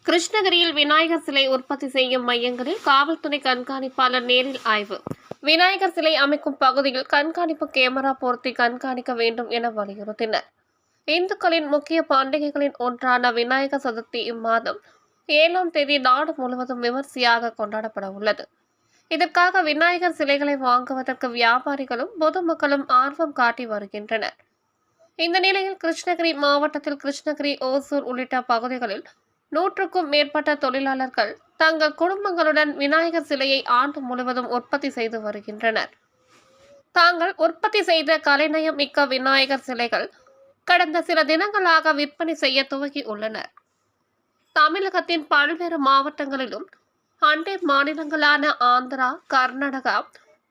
கிருஷ்ணகிரியில் விநாயகர் சிலை உற்பத்தி செய்யும் மையங்களில் காவல்துறை கண்காணிப்பாளர் நேரில் ஆய்வு. விநாயகர் சிலை அமைக்கும் பகுதியில் கண்காணிப்பு கேமரா பொருத்தி கண்காணிக்க வேண்டும் என வலியுறுத்தினர். இந்துக்களின் முக்கிய பண்டிகைகளின் ஒன்றான விநாயகர் சதுர்த்தி இம்மாதம் 7ஆம் தேதி நாடு முழுவதும் விமர்சையாக கொண்டாடப்பட உள்ளது. இதற்காக விநாயகர் சிலைகளை வாங்குவதற்கு வியாபாரிகளும் பொதுமக்களும் ஆர்வம் காட்டி வருகின்றனர். இந்த நிலையில் கிருஷ்ணகிரி மாவட்டத்தில் கிருஷ்ணகிரி, ஓசூர் உள்ளிட்ட பகுதிகளில் 100க்கும் மேற்பட்ட தொழிலாளர்கள் தங்கள் குடும்பங்களுடன் விநாயகர் சிலையை ஆண்டு முழுவதும் உற்பத்தி செய்து வருகின்றனர். தாங்கள் உற்பத்தி செய்த கலைநயம் மிக்க விநாயகர் சிலைகள் கடந்த சில தினங்களாக விற்பனை செய்ய துவங்கி உள்ளனர். தமிழகத்தின் பல்வேறு மாவட்டங்களிலும் அண்டை மாநிலங்களான ஆந்திரா, கர்நாடகா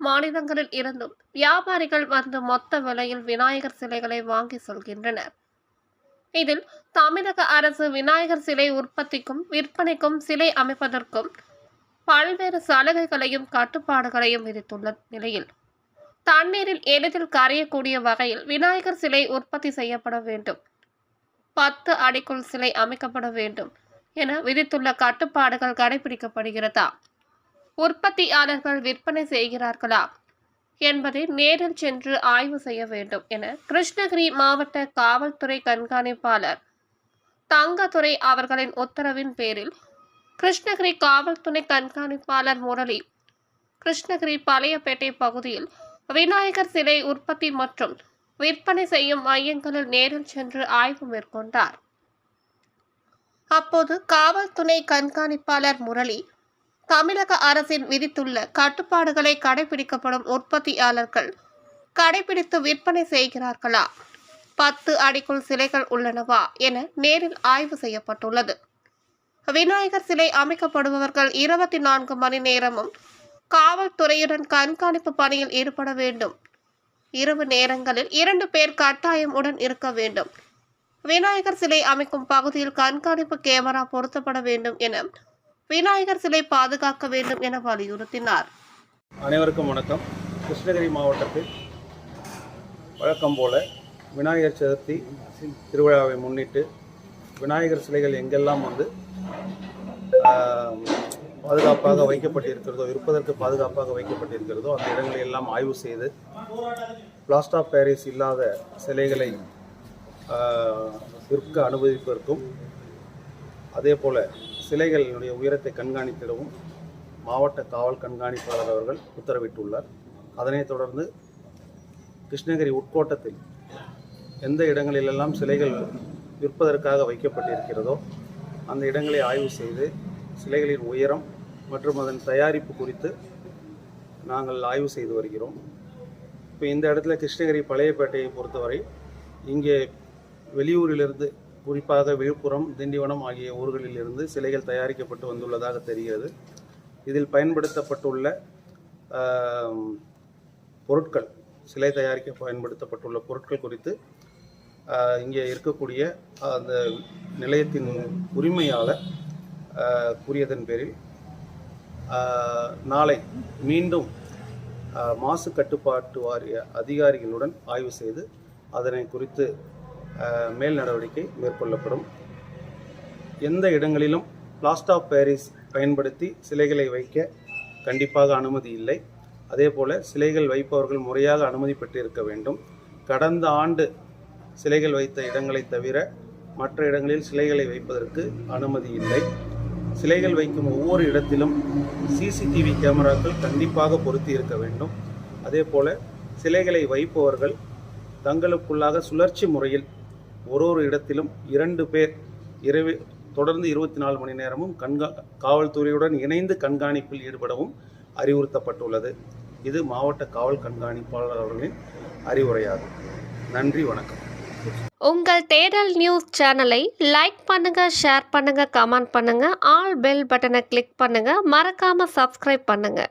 மாநிலங்களில் இருந்தும் வியாபாரிகள் வந்து மொத்த விலையில் விநாயகர் சிலைகளை வாங்கி செல்கின்றனர். இதில் தமிழக அரசு விநாயகர் சிலை உற்பத்திக்கும் விற்பனைக்கும் சிலை அமைப்பதற்கும் பல்வேறு சலுகைகளையும் கட்டுப்பாடுகளையும் விதித்துள்ள நிலையில் தண்ணீரில் எளிதில் கரையக்கூடிய வகையில் விநாயகர் சிலை உற்பத்தி செய்யப்பட வேண்டும், 10 அடிக்குள் சிலை அமைக்கப்பட வேண்டும் என விதித்துள்ள கட்டுப்பாடுகள் கடைபிடிக்கப்படுகிறதா, உற்பத்தியாளர்கள் விற்பனை செய்கிறார்களா என்பதை நேரில் சென்று ஆய்வு செய்ய வேண்டும் என கிருஷ்ணகிரி மாவட்ட காவல்துறை கண்காணிப்பாளர் தங்கத்துரை அவர்களின் உத்தரவின் பேரில் கிருஷ்ணகிரி காவல்துறை கண்காணிப்பாளர் முரளி கிருஷ்ணகிரி பழையப்பேட்டை பகுதியில் விநாயகர் சிலை உற்பத்தி மற்றும் விற்பனை செய்யும் மையங்களில் நேரில் சென்று ஆய்வு மேற்கொண்டார். அப்போது காவல்துறை கண்காணிப்பாளர் முரளி தமிழக அரசின் விதித்துள்ள கட்டுப்பாடுகளை கடைபிடிக்கப்படும் உற்பத்தியாளர்கள் கடைபிடித்து விற்பனை செய்கிறார்களா, 10 அடிக்குள் சிலைகள் உள்ளனவா என நேரில் ஆய்வு செய்யப்பட்டுள்ளது. விநாயகர் சிலை அமைக்கப்படுபவர்கள் 24 மணி நேரமும் காவல்துறையுடன் கண்காணிப்பு பணியில் ஈடுபட வேண்டும். இரவு நேரங்களில் 2 பேர் கட்டாயம் உடன் இருக்க வேண்டும். விநாயகர் சிலை அமைக்கும் பகுதியில் கண்காணிப்பு கேமரா பொருத்தப்பட வேண்டும் என விநாயகர் சிலை பாதுகாக்க வேண்டும் என வலியுறுத்தினார். அனைவருக்கும் வணக்கம். கிருஷ்ணகிரி மாவட்டத்தில் வழக்கம் போல விநாயகர் சதுர்த்தி திருவிழாவை முன்னிட்டு விநாயகர் சிலைகள் எங்கெல்லாம் பாதுகாப்பாக வைக்கப்பட்டிருக்கிறதோ, விற்பதற்கு பாதுகாப்பாக வைக்கப்பட்டிருக்கிறதோ அந்த இடங்களை எல்லாம் ஆய்வு செய்து பிளாஸ்டர் ஆஃப் பாரிஸ் இல்லாத சிலைகளை விற்க அனுமதிப்பதற்கும் அதே போல் சிலைகளினுடைய உயரத்தை கண்காணித்திடவும் மாவட்ட காவல் கண்காணிப்பாளர் அவர்கள் உத்தரவிட்டுள்ளார். அதனைத் தொடர்ந்து கிருஷ்ணகிரி உட்கோட்டத்தில் எந்த இடங்களிலெல்லாம் சிலைகள் விற்பதற்காக வைக்கப்பட்டிருக்கிறதோ அந்த இடங்களை ஆய்வு செய்து சிலைகளின் உயரம் மற்றும் அதன் தயாரிப்பு குறித்து நாங்கள் ஆய்வு செய்து வருகிறோம். இப்போ இந்த இடத்துல கிருஷ்ணகிரி பழையப்பேட்டையை பொறுத்தவரை இங்கே வெளியூரிலிருந்து குறிப்பாக விழுப்புரம், திண்டிவனம் ஆகிய ஊர்களிலிருந்து சிலைகள் தயாரிக்கப்பட்டு வந்துள்ளதாக தெரிகிறது. இதில் பயன்படுத்தப்பட்டுள்ள பொருட்கள், சிலை தயாரிக்க பயன்படுத்தப்பட்டுள்ள பொருட்கள் குறித்து இங்கே இருக்கக்கூடிய அந்த நிலையத்தின் உரிமையாளர் கூறியதன் பேரில் நாளை மீண்டும் மாசு கட்டுப்பாட்டு வாரிய அதிகாரிகளுடன் ஆய்வு செய்து அதனை குறித்து மேல் நடவடிக்கை மேற்கொள்ளப்படும். எந்த இடங்களிலும் பிளாஸ்டர் ஆஃப் பாரிஸ் பயன்படுத்தி சிலைகளை வைக்க கண்டிப்பாக அனுமதி இல்லை. அதே போல் சிலைகள் வைப்பவர்கள் முறையாக அனுமதி பெற்றிருக்க வேண்டும். கடந்த ஆண்டு சிலைகள் வைத்த இடங்களை தவிர மற்ற இடங்களில் சிலைகளை வைப்பதற்கு அனுமதி இல்லை. சிலைகள் வைக்கும் ஒவ்வொரு இடத்திலும் சிசிடிவி கேமராக்கள் கண்டிப்பாக பொருத்தி இருக்க வேண்டும். அதே போல் சிலைகளை வைப்பவர்கள் தங்களுக்குள்ளாக சுழற்சி முறையில் ஒரு இடத்திலும் 2 பேர் தொடர்ந்து 24 மணி நேரமும் காவல்துறையுடன் இணைந்து கண்காணிப்பில் ஈடுபடவும் அறிவுறுத்தப்பட்டுள்ளது. இது மாவட்ட காவல் கண்காணிப்பாளர் அவர்களின் அறிவுரையாகும். நன்றி, வணக்கம். உங்கள் தேடல் நியூஸ் சேனலை லைக் பண்ணுங்க, ஷேர் பண்ணுங்க, கமெண்ட் பண்ணுங்க, ஆல் பெல் பட்டனை கிளிக் பண்ணுங்க, மறக்காம சப்ஸ்கிரைப் பண்ணுங்க.